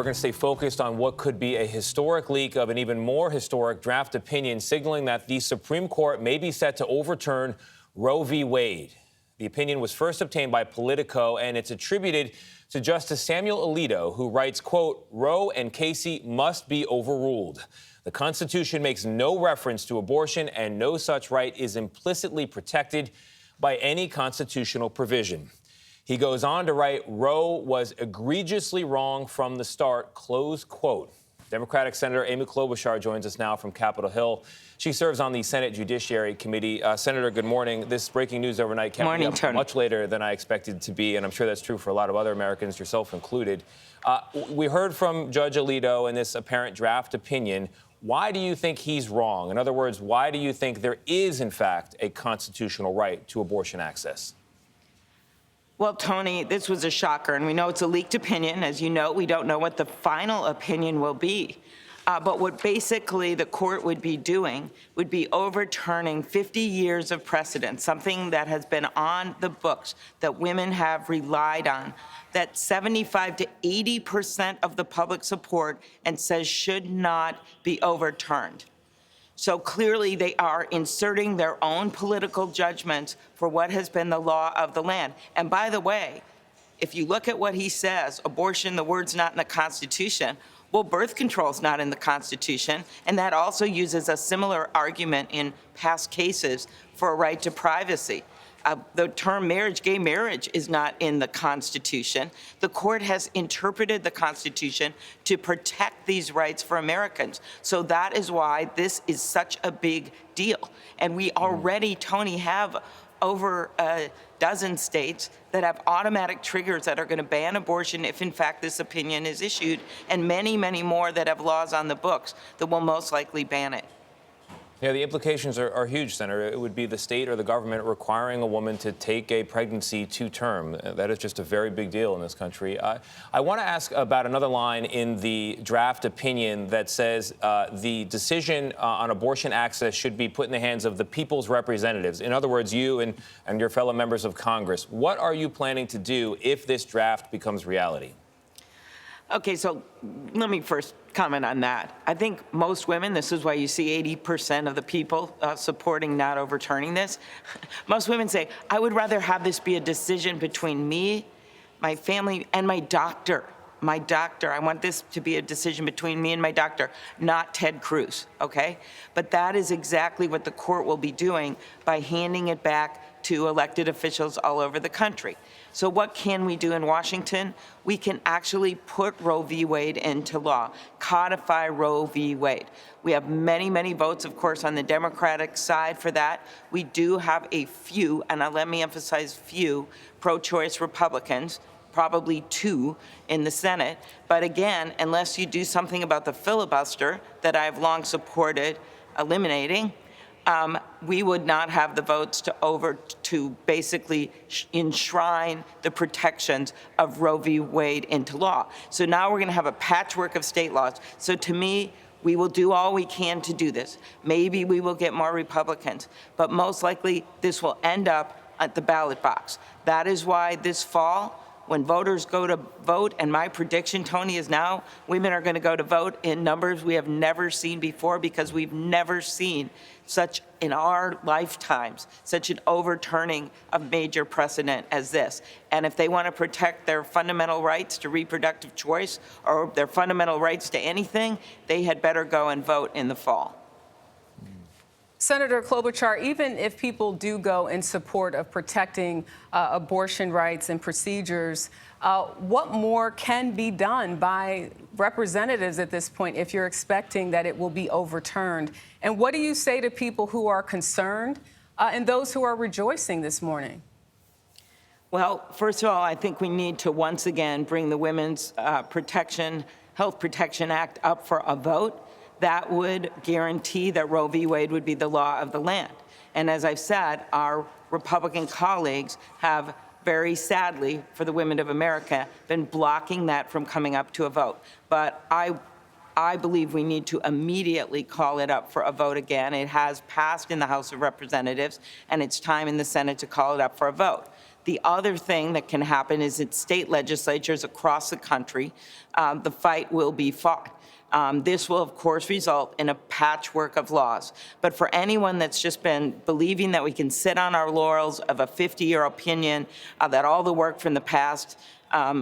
going to stay focused on what could be a historic leak of an even more historic draft opinion, signaling that the Supreme Court may be set to overturn Roe v. Wade. The opinion was first obtained by Politico, and it's attributed to Justice Samuel Alito, who writes, quote, "Roe and Casey must be overruled. The Constitution makes no reference to abortion, and no such right is implicitly protected by any constitutional provision." He goes on to write, "Roe was egregiously wrong from the start," close quote. Democratic Senator Amy Klobuchar joins us now from Capitol Hill. She serves on the Senate Judiciary Committee. Senator, good morning. This breaking news overnight kept me up much later than I expected to be, and I'm sure that's true for a lot of other Americans, yourself included. We heard from Judge Alito in this apparent draft opinion. Why do you think he's wrong? In other words, why do you think there is, in fact, a constitutional right to abortion access? Well, Tony, this was a shocker, and we know it's a leaked opinion. As you know, we don't know what the final opinion will be. But what basically the court would be doing would be overturning 50 years of precedent, something that has been on the books that women have relied on, that 75 to 80% of the public support and says should not be overturned. So clearly they are inserting their own political judgments for what has been the law of the land. And by the way, if you look at what he says, abortion, the word's not in the Constitution. Well, birth control's not in the Constitution, and that also uses a similar argument in past cases for a right to privacy. The term marriage, gay marriage, is not in the Constitution. The court has interpreted the Constitution to protect these rights for Americans. So that is why this is such a big deal. And we already, Tony, have over a dozen states that have automatic triggers that are going to ban abortion if, in fact, this opinion is issued, and many, many more that have laws on the books that will most likely ban it. Yeah, the implications are huge, Senator. It would be the state or the government requiring a woman to take a pregnancy to term. That is just a very big deal in this country. I want to ask about another line in the draft opinion that says the decision on abortion access should be put in the hands of the people's representatives. In other words, you and your fellow members of Congress. What are you planning to do if this draft becomes reality? Okay, so let me first comment on that. I think most women, this is why you see 80% of the people supporting not overturning this. Most women say, I would rather have this be a decision between me, my family, and my doctor. My doctor. I want this to be a decision between me and my doctor, not Ted Cruz, okay? But that is exactly what the court will be doing by handing it back to elected officials all over the country. So what can we do in Washington? We can actually put Roe v. Wade into law, codify Roe v. Wade. We have many, many votes, of course, on the Democratic side for that. We do have a few, and let me emphasize few, pro-choice Republicans, probably 2 in the Senate. But again, unless you do something about the filibuster that I've long supported eliminating, we would not have the votes to basically enshrine the protections of Roe v. Wade into law. So now we're going to have a patchwork of state laws. So to me, we will do all we can to do this. Maybe we will get more Republicans, but most likely this will end up at the ballot box. That is why this fall, when voters go to vote, and my prediction, Tony, is now women are going to go to vote in numbers we have never seen before, because we've never seen such, in our lifetimes, such an overturning of major precedent as this. And if they want to protect their fundamental rights to reproductive choice or their fundamental rights to anything, they had better go and vote in the fall. Senator Klobuchar, even if people do go in support of protecting abortion rights and procedures, what more can be done by representatives at this point if you're expecting that it will be overturned? And what do you say to people who are concerned and those who are rejoicing this morning? Well, first of all, I think we need to once again bring the Women's Health Protection Act up for a vote. That would guarantee that Roe v. Wade would be the law of the land. And as I've said, our Republican colleagues have very sadly, for the women of America, been blocking that from coming up to a vote. But I believe we need to immediately call it up for a vote again. It has passed in the House of Representatives, and it's time in the Senate to call it up for a vote. The other thing that can happen is in state legislatures across the country, the fight will be fought. This will, of course, result in a patchwork of laws. But for anyone that's just been believing that we can sit on our laurels of a 50-year opinion, that all the work from the past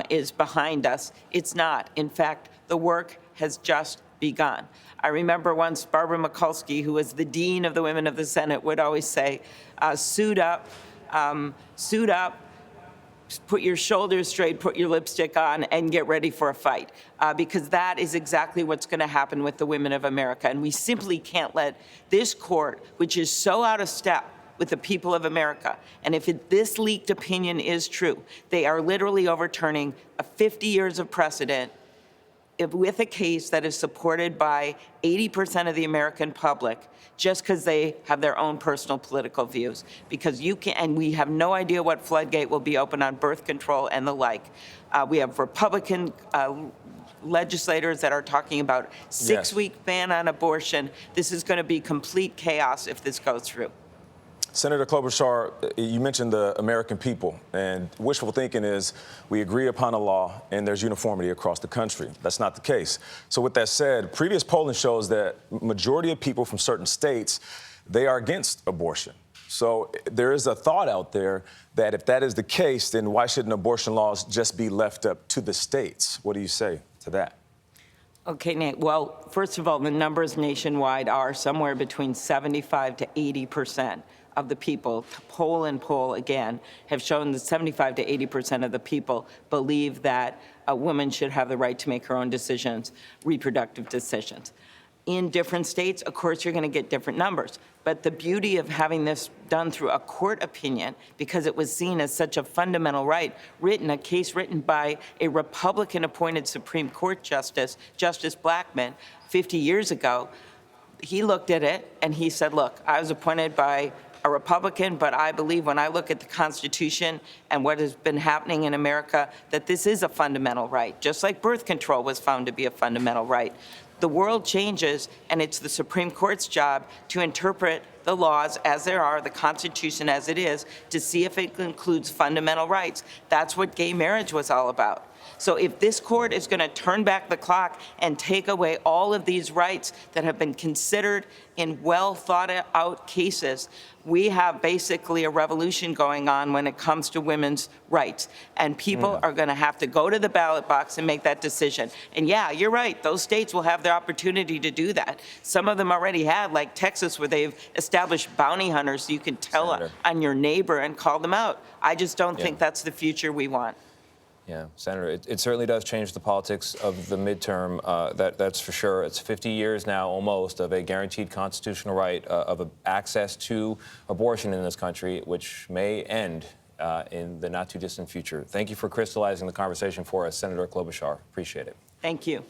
is behind us, it's not. In fact, the work has just begun. I remember once Barbara Mikulski, who was the dean of the Women of the Senate, would always say, suit up, put your shoulders straight, put your lipstick on, and get ready for a fight. Because that is exactly what's going to happen with the women of America. And we simply can't let this court, which is so out of step with the people of America, and if this leaked opinion is true, they are literally overturning 50 years of precedent with a case that is supported by 80% of the American public, just because they have their own personal political views. Because you can, and we have no idea what floodgate will be open on birth control and the like. We have Republican legislators that are talking about six-week ban on abortion. This is going to be complete chaos if this goes through. Senator Klobuchar, you mentioned the American people, and wishful thinking is we agree upon a law and there's uniformity across the country. That's not the case. So with that said, previous polling shows that majority of people from certain states, they are against abortion. So there is a thought out there that if that is the case, then why shouldn't abortion laws just be left up to the states? What do you say to that? Okay, Nate. Well, first of all, the numbers nationwide are somewhere between 75 to 80% of the people, poll and poll again, have shown that 75 to 80% of the people believe that a woman should have the right to make her own decisions, reproductive decisions. In different states, of course, you're going to get different numbers. But the beauty of having this done through a court opinion, because it was seen as such a fundamental right, a case written by a Republican-appointed Supreme Court Justice, Justice Blackmun, 50 years ago, he looked at it and he said, look, I was appointed by a Republican, but I believe when I look at the Constitution and what has been happening in America, that this is a fundamental right, just like birth control was found to be a fundamental right. The world changes, and it's the Supreme Court's job to interpret the laws as there are, the Constitution as it is, to see if it includes fundamental rights. That's what gay marriage was all about. So if this court is going to turn back the clock and take away all of these rights that have been considered in well thought out cases, we have basically a revolution going on when it comes to women's rights. And people are going to have to go to the ballot box and make that decision. And yeah, you're right. Those states will have the opportunity to do that. Some of them already have, like Texas, where they've established bounty hunters so you can tell on your neighbor and call them out. I just don't think that's the future we want. Yeah, Senator, it certainly does change the politics of the midterm. That's for sure. It's 50 years now, almost, of a guaranteed constitutional right of access to abortion in this country, which may end in the not-too-distant future. Thank you for crystallizing the conversation for us, Senator Klobuchar. Appreciate it. Thank you.